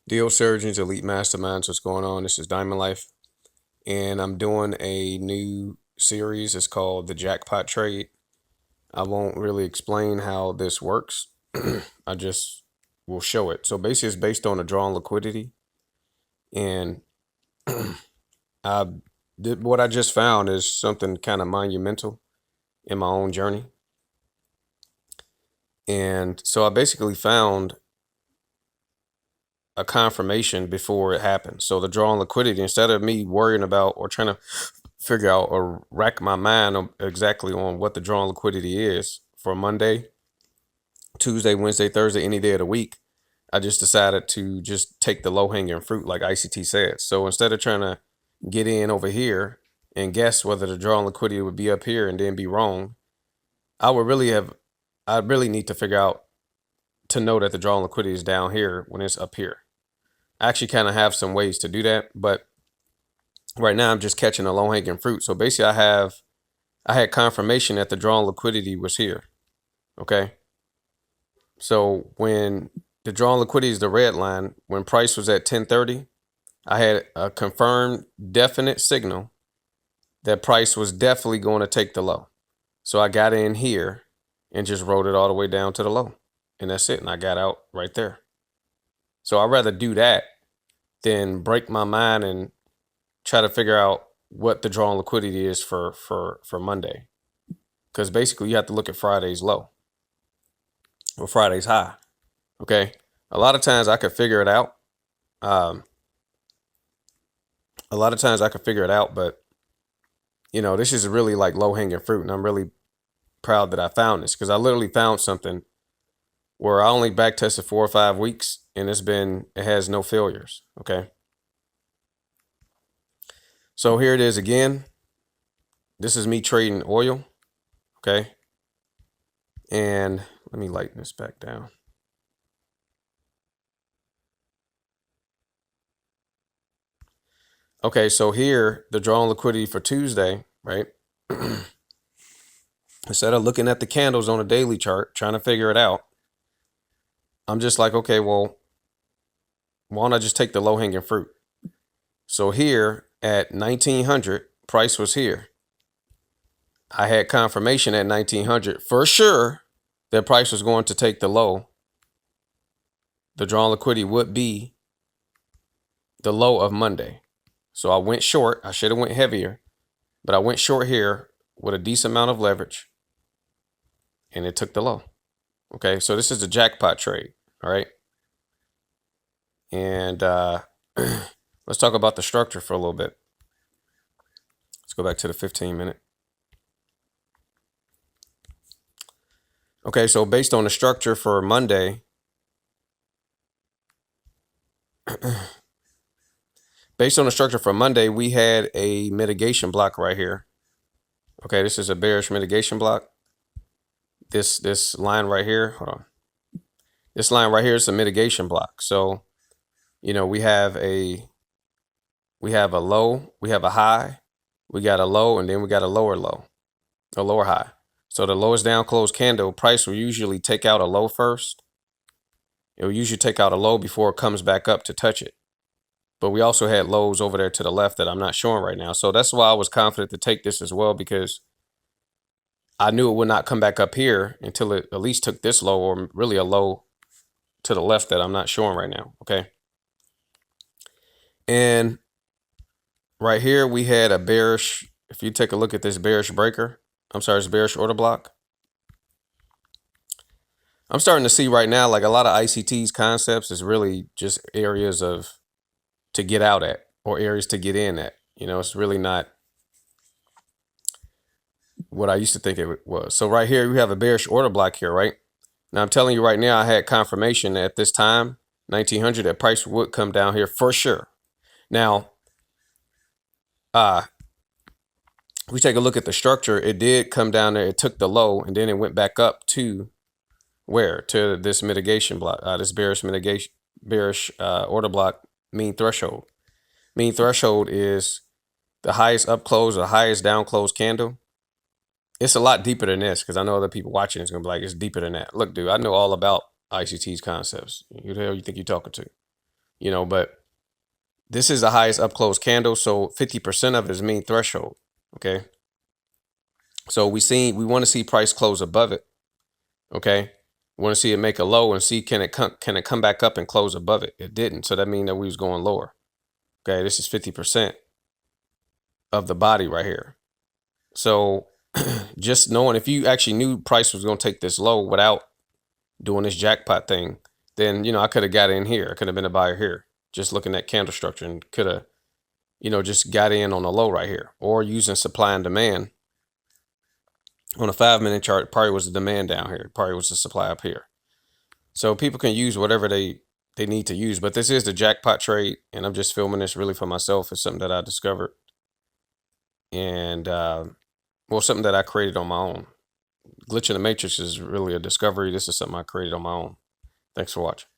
Deal Surgeons, Elite Masterminds, what's going on? This is Diamond Life, and I'm doing a new series. It's called the Jackpot Trade. I won't really explain how this works. I just will show it. So basically, it's based on a drawn liquidity, and I did what I just found is something kind of monumental in my own journey. And so I basically found a confirmation before it happened. So the drawn liquidity, instead of me worrying about or trying to figure out or rack my mind on exactly on what the drawn liquidity is for Monday, Tuesday, Wednesday, Thursday, any day of the week, I just decided to just take the low hanging fruit, like ICT said. So instead of trying to get in over here and guess whether the drawn liquidity would be up here and then be wrong, I would really have, I really need to figure out to know that the drawn liquidity is down here when it's up here. I actually kind of have some ways to do that, but right now I'm just catching the low hanging fruit. So basically I had confirmation that the drawn liquidity was here. Okay. So when the drawn liquidity is the red line, when price was at 1030, I had a confirmed definite signal that price was definitely going to take the low. So I got in here and just rode it all the way down to the low. And that's it. And I got out right there. So I'd rather do that than break my mind and try to figure out what the drawn liquidity is for Monday. Because basically you have to look at Friday's low or Friday's high. Okay. A lot of times I could figure it out. Um, a lot of times I could figure it out, but this is really like low hanging fruit. And I'm really proud that I found this because I literally found something where I only back tested 4 or 5 weeks and it has no failures. Okay. So here it is again. This is me trading oil. Okay. And let me lighten this back down. Okay, so here, the drawn liquidity for Tuesday, right? Instead of looking at the candles on a daily chart, trying to figure it out, I'm just like, okay, well, why don't I just take the low hanging fruit? So here at 1900, price was here. I had confirmation at 1900 for sure that price was going to take the low. The drawn liquidity would be the low of Monday. So I went short. I should have went heavier, but I went short here with a decent amount of leverage and it took the low. Okay. So this is a jackpot trade. All right. And let's talk about the structure for a little bit. Let's go back to the 15-minute. Okay. So based on the structure for Monday, we had a mitigation block right here. Okay, this is a bearish mitigation block. This line right here, hold on. This line right here is a mitigation block. So, we have a low, we have a high, we got a low, and then we got a lower low, a lower high. So the lowest down closed candle, price will usually take out a low first. It will usually take out a low before it comes back up to touch it. But we also had lows over there to the left that I'm not showing right now. So that's why I was confident to take this as well, because I knew it would not come back up here until it at least took this low, or really a low to the left that I'm not showing right now. Okay. And right here, we had a bearish, if you take a look at this bearish breaker, it's bearish order block. I'm starting to see right now, like a lot of ICT's concepts is really just areas to get out at or areas to get in at. It's really not what I used to think it was. So right here, we have a bearish order block here, right? Now I'm telling you right now, I had confirmation at this time, 1900, that price would come down here for sure. Now, we take a look at the structure. It did come down there. It took the low and then it went back up to where? To this mitigation block, this bearish order block, mean threshold. Mean threshold is the highest up close or the highest down close candle. It's a lot deeper than this, because I know other people watching is going to be like, it's deeper than that. Look, dude, I know all about ICT's concepts. Who the hell you think you're talking to? but this is the highest up close candle. So 50% of it is mean threshold. Okay. So we want to see price close above it. Okay. We want to see it make a low and see can it come back up and close above it. It didn't. So that means that we was going lower. Okay. This is 50% of the body right here. So just knowing if you actually knew price was going to take this low without doing this jackpot thing, then I could have got in here. I could have been a buyer here, just looking at candle structure, and could have just got in on the low right here, or using supply and demand on a 5-minute chart. Probably was the demand down here. Probably was the supply up here. So people can use whatever they need to use. But this is the jackpot trade, and I'm just filming this really for myself. It's something that I discovered, and something that I created on my own. Glitch in the Matrix is really a discovery. This is something I created on my own. Thanks for watching.